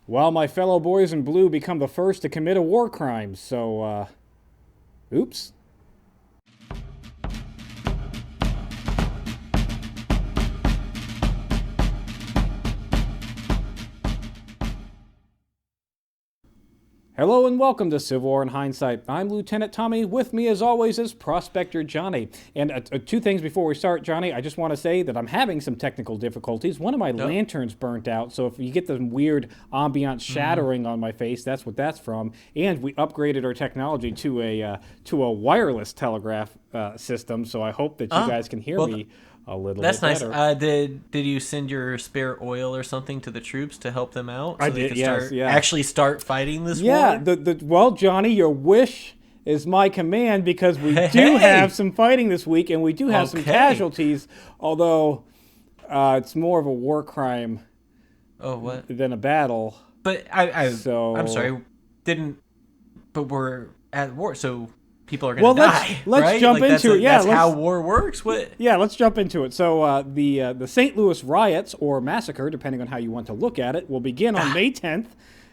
while my fellow boys in blue become the first to commit a war crime. So, oops. Hello and welcome to Civil War in Hindsight. I'm Lieutenant Tommy. With me, as always, is Prospector Johnny. And two things before we start, Johnny. I just want to say that I'm having some technical difficulties. One of my lanterns burnt out, so if you get the weird ambient shattering on my face, that's what that's from. And we upgraded our technology to a wireless telegraph system, so I hope that you guys can hear me a little bit better. That's nice. Did you send your spare oil or something to the troops to help them out? So I they did, yes, yeah. Actually start fighting this war? Yeah, well, Johnny, your wish is my command because we do have some fighting this week, and we do have some casualties, although it's more of a war crime than a battle. But I'm sorry, but we're at war, so people are going to die. Let's right? jump into it. Yeah, that's how war works. What? Yeah, let's jump into it. So the St. Louis riots, or massacre, depending on how you want to look at it, will begin on May 10th.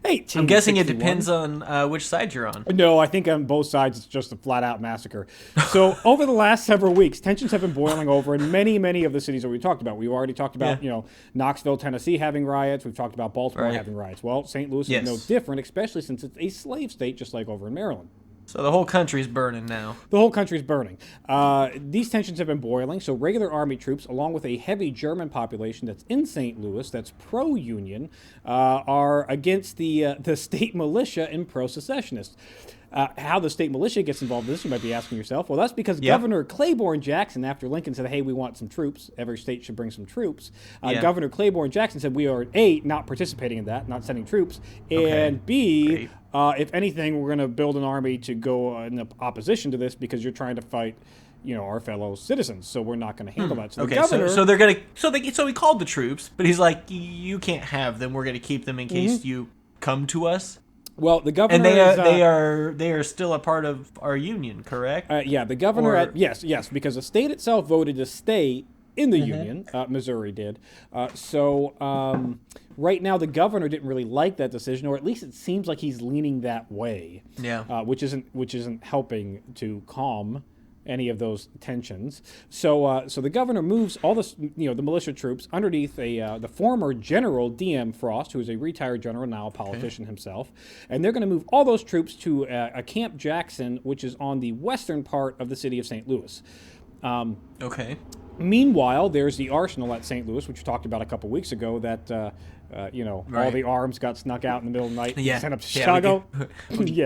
I'm guessing it depends on which side you're on. No, I think on both sides it's just a flat-out massacre. So over the last several weeks, tensions have been boiling over in many, many of the cities that we talked about. We've already talked about, Knoxville, Tennessee having riots. We've talked about Baltimore having riots. Well, St. Louis is no different, especially since it's a slave state, just like over in Maryland. So the whole country's burning now. The whole country's burning. These tensions have been boiling, so regular Army troops, along with a heavy German population that's in St. Louis, that's pro-Union, are against the state militia and pro-secessionists. How the state militia gets involved in this, you might be asking yourself. Well, that's because Governor Claiborne Jackson, after Lincoln said, hey, we want some troops, every state should bring some troops, Governor Claiborne Jackson said, we are, A, not participating in that, not sending troops, and B, if anything, we're going to build an army to go in opposition to this because you're trying to fight, our fellow citizens. So we're not going to handle that. So the governor, so they're going to, so he called the troops, but he's like, you can't have them. We're going to keep them in case you come to us. Well, the governor and they are still a part of our union, correct? Yeah, the governor yes, because the state itself voted to stay in the union. Missouri did. Right now the governor didn't really like that decision, or at least it seems like he's leaning that way. Yeah. Which isn't helping to calm any of those tensions. So the governor moves all this, the militia troops underneath the former General D.M. Frost, who is a retired general, now a politician himself, and they're going to move all those troops to a Camp Jackson, which is on the western part of the city of St. Louis. Meanwhile, there's the arsenal at St. Louis, which we talked about a couple weeks ago, that all the arms got snuck out in the middle of the night and sent up to Chicago.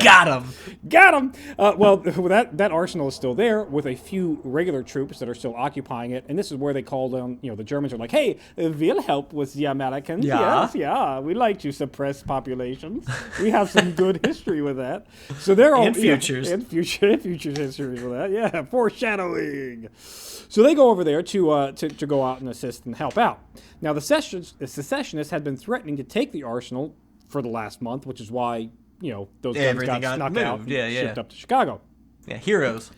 Got him. Well, that arsenal is still there with a few regular troops that are still occupying it. And this is where they called on, the Germans are like, hey, we'll help with the Americans. Yes, we like to suppress populations. We have some good history with that. So they're all... And futures. And future history with that. Yeah, foreshadowing. So they go over there to go out and assist and help out. Now, the secessionists had been threatening to take the arsenal for the last month, which is why, those guns got snuck out and shipped up to Chicago. Yeah, heroes.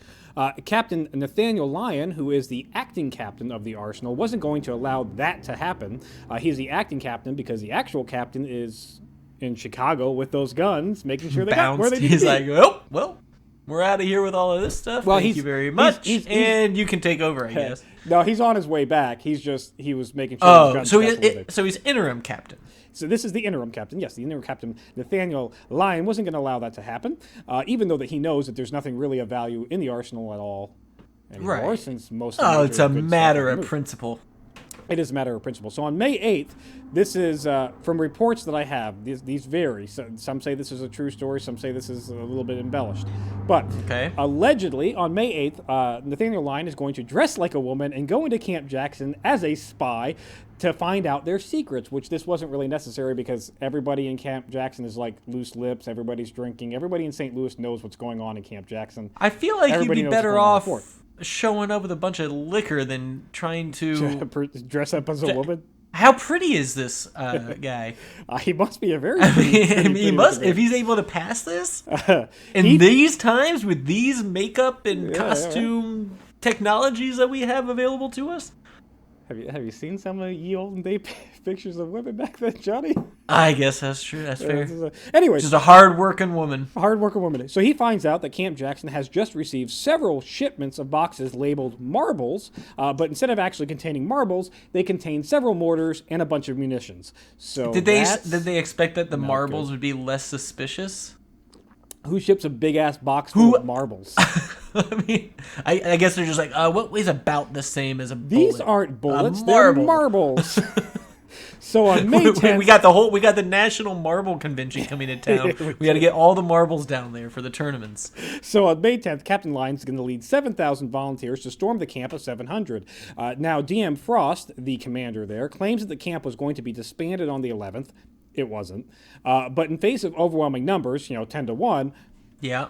Captain Nathaniel Lyon, who is the acting captain of the arsenal, wasn't going to allow that to happen. He's the acting captain because the actual captain is in Chicago with those guns, making sure they got where they need to be. He's like, well, we're out of here with all of this stuff. Well, Thank you very much. And you can take over, I guess. No, he's on his way back. He was making sure. So he's interim captain. So this is the interim captain. Yes, the interim captain, Nathaniel Lyon, wasn't going to allow that to happen, even though that he knows that there's nothing really of value in the arsenal at all anymore, since most of the it's a matter of principle. It is a matter of principle. So on May 8th, this is, from reports that I have, these vary. So, some say this is a true story, some say this is a little bit embellished. But allegedly, on May 8th, Nathaniel Lyon is going to dress like a woman and go into Camp Jackson as a spy to find out their secrets, which this wasn't really necessary because everybody in Camp Jackson is like loose lips, everybody's drinking, everybody in St. Louis knows what's going on in Camp Jackson. I feel like you'd be better off showing up with a bunch of liquor than trying to dress up as a woman. How pretty is this guy? He must be a very pretty, he must, if he's able to pass this in these times with these makeup and costume technologies that we have available to us. Have you seen some of ye olden day pictures of women back then, Johnny? I guess that's true. That's fair. Anyways, just a hard-working woman. Hard-working woman. So he finds out that Camp Jackson has just received several shipments of boxes labeled marbles, but instead of actually containing marbles, they contain several mortars and a bunch of munitions. So did they expect that the marbles would be less suspicious? Who ships a big-ass box full of marbles? I mean, I guess they're just like, what weighs about the same as a bullet? These aren't bullets, they're marbles. So on May 10th... we got the National Marble Convention coming to town. We got to get all the marbles down there for the tournaments. So on May 10th, Captain Lyons is going to lead 7,000 volunteers to storm the camp of 700. Now, DM Frost, the commander there, claims that the camp was going to be disbanded on the 11th. It wasn't. But in face of overwhelming numbers, 10 to 1... Yeah.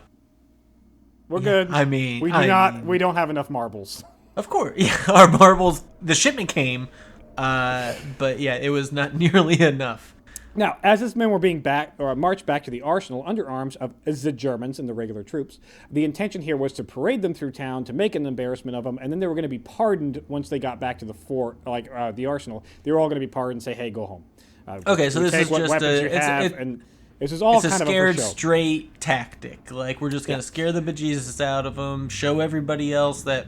We're good. I mean... We don't have enough marbles. Of course. Yeah, our marbles... The shipment came... but yeah, it was not nearly enough. Now, as his men were being marched back to the arsenal under arms of the Germans and the regular troops, the intention here was to parade them through town to make an embarrassment of them, and then they were going to be pardoned once they got back to the fort, the arsenal. They were all going to be pardoned and say, "Hey, go home." Okay, so this is just this is all it's kind a of a scared show. straight tactic. Like, we're just going to scare the bejesus out of them, show everybody else that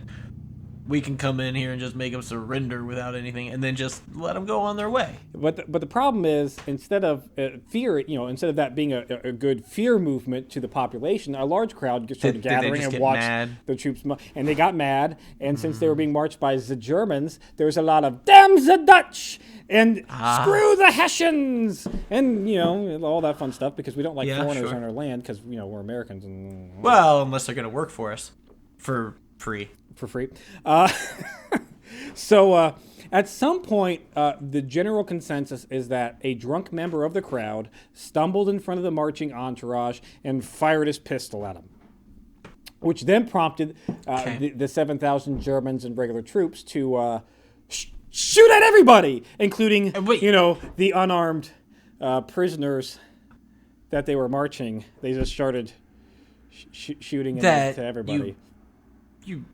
we can come in here and just make them surrender without anything, and then just let them go on their way. But the problem is, instead of fear, instead of that being a good fear movement to the population, a large crowd started gathering and watched the troops, and they got mad. And since they were being marched by the Germans, there was a lot of "damn the Dutch" and "screw the Hessians" and all that fun stuff, because we don't like foreigners on our land, because we're Americans. And well, unless they're going to work for us for free. For free. So at some point, the general consensus is that a drunk member of the crowd stumbled in front of the marching entourage and fired his pistol at him, which then prompted the 7,000 Germans and regular troops to shoot at everybody, including, the unarmed prisoners that they were marching. They just started shooting at everybody.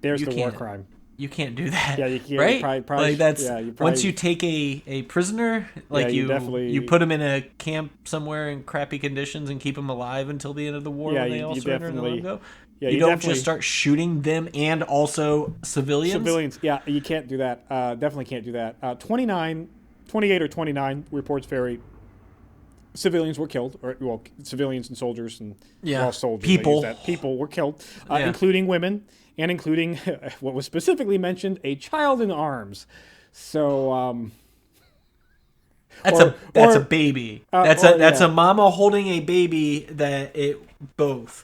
There's the war crime. You can't do that. Yeah, you can't. Right? Probably, like that's once you take a prisoner, like you put him in a camp somewhere in crappy conditions and keep him alive until the end of the war when they all surrender and let him go. Yeah, you don't just start shooting them and also civilians. Yeah, you can't do that. Definitely can't do that. 28 or 29 reports vary. Civilians were killed, civilians and soldiers, and all soldiers. People were killed, including women, and including what was specifically mentioned, a child in arms. So that's a baby. That's a mama holding a baby.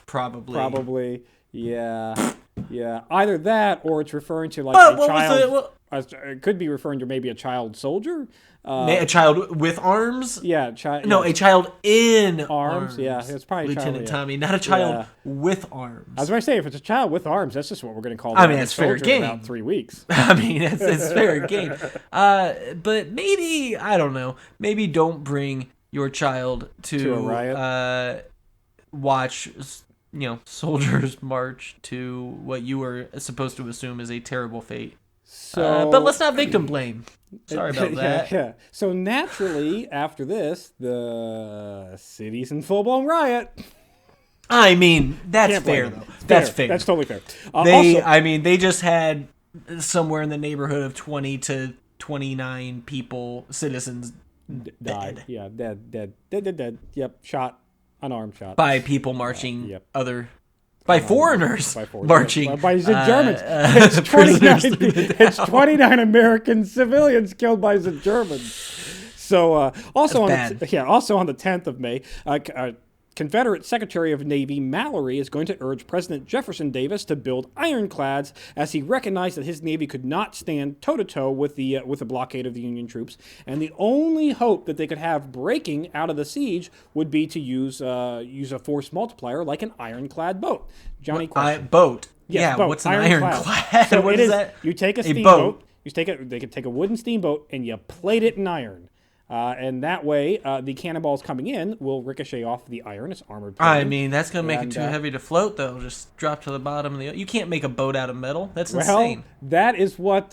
Probably. Yeah. Either that, or it's referring to a child. It could be referring to maybe a child soldier. A child with arms? Yeah, a child in arms. Yeah, it's probably Lieutenant Tommy, not a child with arms. I was going to say, if it's a child with arms, that's just what we're going to call. It's fair game. In about 3 weeks. It's fair game. But maybe, I don't know. Maybe don't bring your child to a riot. Watch soldiers march to what you were supposed to assume is a terrible fate. So, but let's not victim blame. Sorry about that. Yeah. So naturally, after this, the city's in full-blown riot. I mean, that's fair, though. That's fair. That's totally fair. They just had somewhere in the neighborhood of 20 to 29 citizens died. Yeah, dead. Yep, shot, unarmed shot. By people marching By foreigners marching. By the Germans. It's 29 American civilians killed by the Germans. So also on the 10th of May, Confederate Secretary of Navy Mallory is going to urge President Jefferson Davis to build ironclads, as he recognized that his Navy could not stand toe-to-toe with the blockade of the Union troops, and the only hope that they could have breaking out of the siege would be to use a force multiplier like an ironclad boat. Johnny, question. Boat. Yes, boat. What's an ironclad? So what is that? You take a steamboat. They could take a wooden steamboat and you plate it in iron. And that way, the cannonballs coming in will ricochet off the iron. It's armored plating. I mean, that's going to make it too heavy to float, though. Just drop to the bottom of the... You can't make a boat out of metal. That's insane. That is what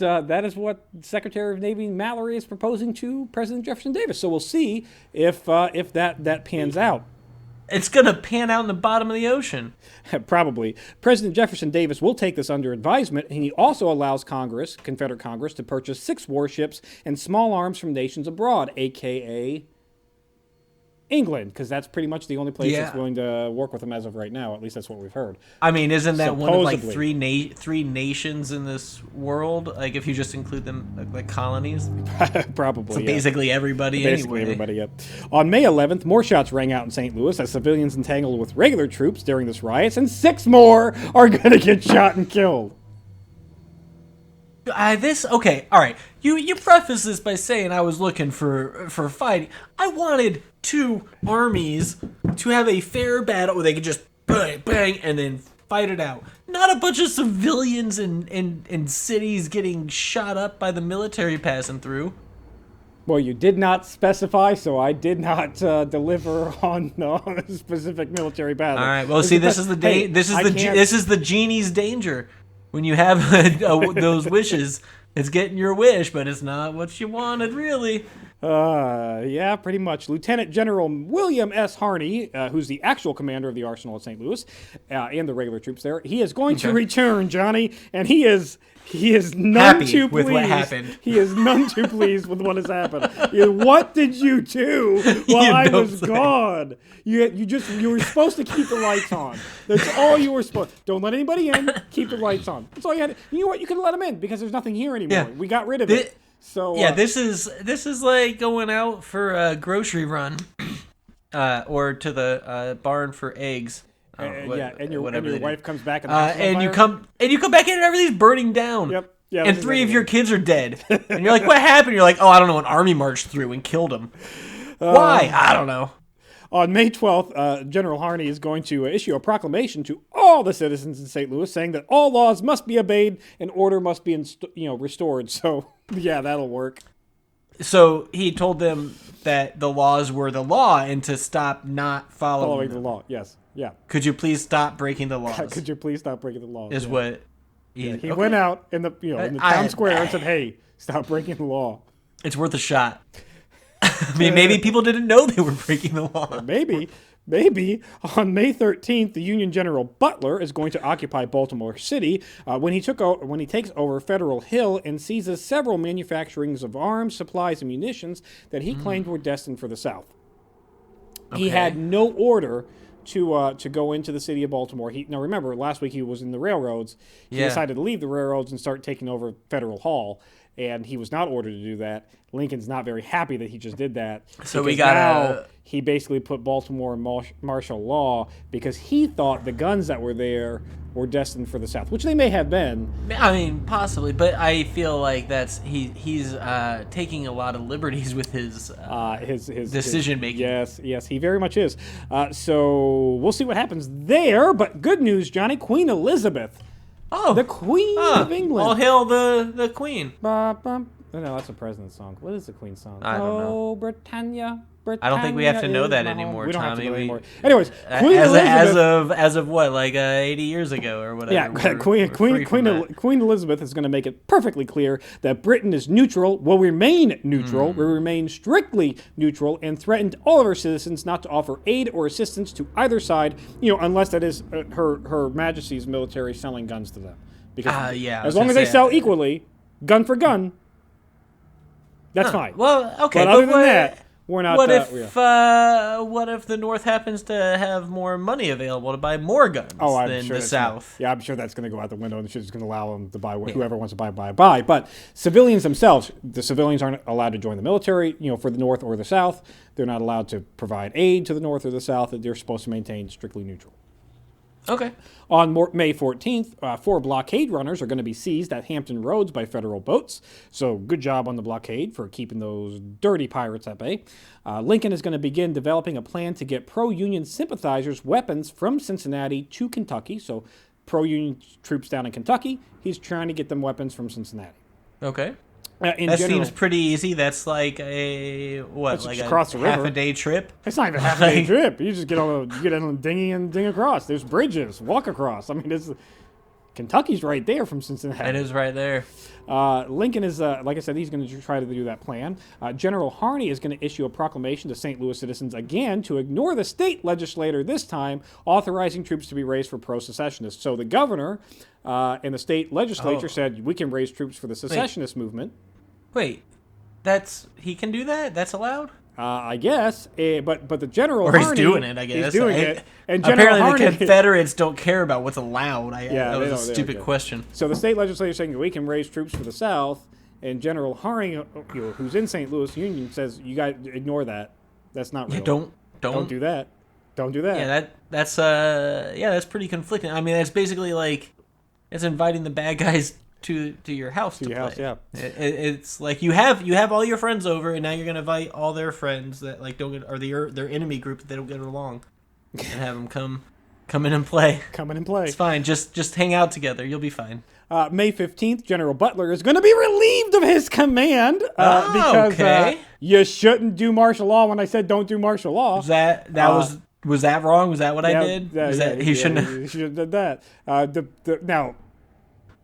Secretary of Navy Mallory is proposing to President Jefferson Davis. So we'll see if that pans out. It's going to pan out in the bottom of the ocean. Probably. President Jefferson Davis will take this under advisement, and he also allows Confederate Congress, to purchase 6 warships and small arms from nations abroad, a.k.a. England, because that's pretty much the only place that's willing to work with them as of right now. At least that's what we've heard. I mean, isn't that one of like three nations in this world? Like, if you just include them like colonies, probably. So basically everybody. Everybody. Yep. On May 11th, more shots rang out in St. Louis as civilians entangled with regular troops during this riots, and 6 more are going to get shot and killed. Okay, all right. You preface this by saying I was looking for fighting. I wanted 2 armies to have a fair battle where they could just bang, bang, and then fight it out. Not a bunch of civilians in cities getting shot up by the military passing through. Well, you did not specify, so I did not deliver on a specific military battle. All right. Well, see, this is the genie's danger. When you have those wishes, it's getting your wish, but it's not what you wanted, really. Yeah, pretty much. Lieutenant General William S. Harney, who's the actual commander of the Arsenal at St. Louis, and the regular troops there, he is going to return, Johnny, and he is none too pleased with what happened. He is none too pleased with what has happened. What did you do while I was gone? You were supposed to keep the lights on. That's all you were supposed. Don't let anybody in. Keep the lights on. That's all you had. You know what? You could have let them in because there's nothing here anymore. Yeah. We got rid of it. So this is like going out for a grocery run, or to the barn for eggs. And your wife comes back and you come back in and everything's burning down. Yep. Yeah, and 3 of your kids are dead. And you're like, what happened? You're like, oh, I don't know. An army marched through and killed them. Why? I don't know. On May 12th, General Harney is going to issue a proclamation to all the citizens in St. Louis saying that all laws must be obeyed and order must be restored. So, yeah, that'll work. So he told them that the laws were the law and to stop not following the law. Yes. Yeah. Could you please stop breaking the laws? Could you please stop breaking the laws? Is what he went out in the town square and said, "Hey, stop breaking the law." It's worth a shot. I mean, maybe people didn't know they were breaking the law. Maybe. On May 13th, the Union General Butler is going to occupy Baltimore City when he takes over Federal Hill and seizes several manufacturings of arms, supplies, and munitions that he claimed were destined for the South. Okay. He had no order to go into the city of Baltimore. Now remember, last week he was in the railroads. He decided to leave the railroads and start taking over Federal Hall, and he was not ordered to do that. Lincoln's not very happy that he just did that. So he basically put Baltimore in martial law because he thought the guns that were there were destined for the South, which they may have been. I mean, possibly, but I feel like he's taking a lot of liberties with his decision making. Yes, he very much is. So we'll see what happens there. But good news, Johnny, Queen Elizabeth. Oh, the Queen of England. All hail the Queen. No, that's a president's song. What is the Queen's song? I don't know. Oh, Britannia. I don't think we have to know that anymore, we don't Tommy. Have to know anymore. Anyways, Queen Elizabeth, as of what, like 80 years ago or whatever. Yeah, Queen Elizabeth is going to make it perfectly clear that Britain is neutral, will remain neutral, will remain strictly neutral, and threatened all of her citizens not to offer aid or assistance to either side, unless that is her Majesty's military selling guns to them. Because as long as they sell equally, gun for gun, that's fine. Well, okay, but other than that. We're not. What if the North happens to have more money available to buy more guns than the South? I'm sure that's going to go out the window, and she's going to allow them to buy whoever wants to buy. But civilians themselves, the civilians aren't allowed to join the military. For the North or the South, they're not allowed to provide aid to the North or the South. They're supposed to maintain strictly neutral. Okay. On May 14th, 4 blockade runners are going to be seized at Hampton Roads by federal boats. So good job on the blockade for keeping those dirty pirates at bay. Lincoln is going to begin developing a plan to get pro-Union sympathizers weapons from Cincinnati to Kentucky. So pro-Union troops down in Kentucky, he's trying to get them weapons from Cincinnati. Okay. That seems pretty easy. That's like a across the river. Half a day trip. It's not even a half a day trip. You just get on a dinghy and ding across. There's bridges. Walk across. I mean, Kentucky's right there from Cincinnati. It is right there. Lincoln is, like I said, he's going to try to do that plan. General Harney is going to issue a proclamation to St. Louis citizens again to ignore the state legislature this time, authorizing troops to be raised for pro-secessionists. So the governor and the state legislature said we can raise troops for the secessionist movement. Wait, he can do that? That's allowed? I guess, but the General Harney... Or he's doing it, I guess. He's doing it. And apparently Harney, the Confederates don't care about what's allowed. That was a stupid question. So the state legislature is saying we can raise troops for the South, and General Harney, who's in St. Louis Union, says you guys ignore that. That's not real. Don't do that. Don't do that. Yeah, that's pretty conflicting. I mean, that's basically like it's inviting the bad guys to your house to play. House, yeah. It's like you have all your friends over, and now you're gonna invite all their friends that like don't get, or their enemy group that they don't get along, and have them come in and play. Come in and play. It's fine. Just hang out together. You'll be fine. May 15th, General Butler is going to be relieved of his command because you shouldn't do martial law. When I said don't do martial law, was that wrong? Was that what I did? He shouldn't have done that. Now.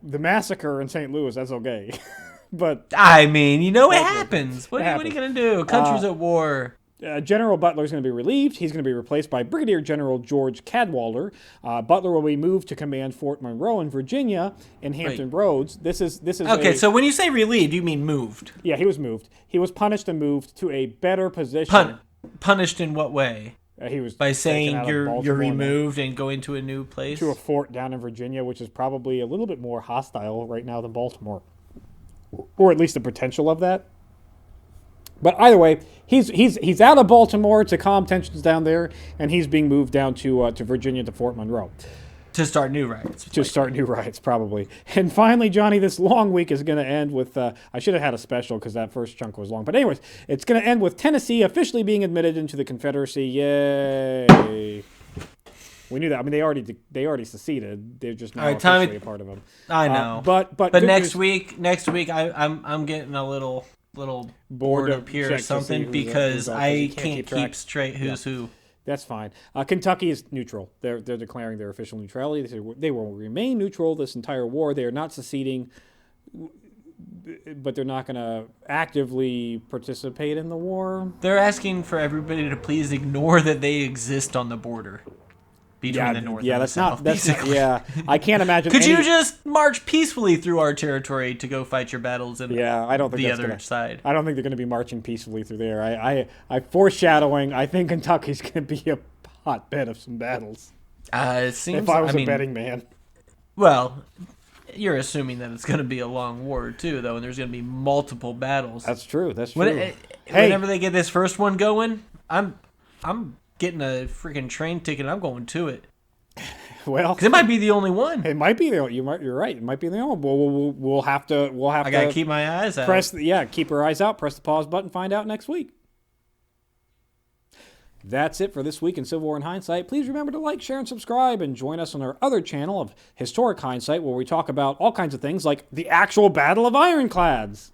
The massacre in St. Louis, that's okay. But I mean, it happens. What are you going to do? Country's at war. General Butler is going to be relieved. He's going to be replaced by Brigadier General George Cadwalder. Butler will be moved to command Fort Monroe in Virginia and Hampton Roads. This is okay. So when you say relieved, you mean moved? Yeah, he was moved. He was punished and moved to a better position. Punished in what way? He was by saying you're removed and going to a new place? To a fort down in Virginia, which is probably a little bit more hostile right now than Baltimore. Or at least the potential of that. But either way, he's out of Baltimore to calm tensions down there, and he's being moved down to Virginia to Fort Monroe. To start new riots. Start new riots, probably. And finally, Johnny, this long week is going to end with... I should have had a special because that first chunk was long. But anyways, it's going to end with Tennessee officially being admitted into the Confederacy. Yay! We knew that. I mean, they already seceded. They're just not officially a part of them. I know. But next week, I'm getting a little bored up here or something because I can't keep straight who's who. That's fine. Kentucky is neutral. They're declaring their official neutrality. They will remain neutral this entire war. They are not seceding, but they're not going to actively participate in the war. They're asking for everybody to please ignore that they exist on the border between the North and the South. I can't imagine. Could you just march peacefully through our territory to go fight your battles in I don't think the other side? I don't think they're going to be marching peacefully through there. I foreshadowing. I think Kentucky's going to be a hotbed of some battles. It seems. If I was a betting man. Well, you're assuming that it's going to be a long war too, though, and there's going to be multiple battles. That's true. Whenever they get this first one going, I'm getting a freaking train ticket. I'm going to it. Well, because it might be the only one. It might be you're right. It might be the only one. We'll have to. I gotta keep my eyes out. Keep your eyes out. Press the pause button. Find out next week. That's it for this week in Civil War in Hindsight. Please remember to like, share, and subscribe, and join us on our other channel of Historic Hindsight, where we talk about all kinds of things like the actual Battle of Ironclads.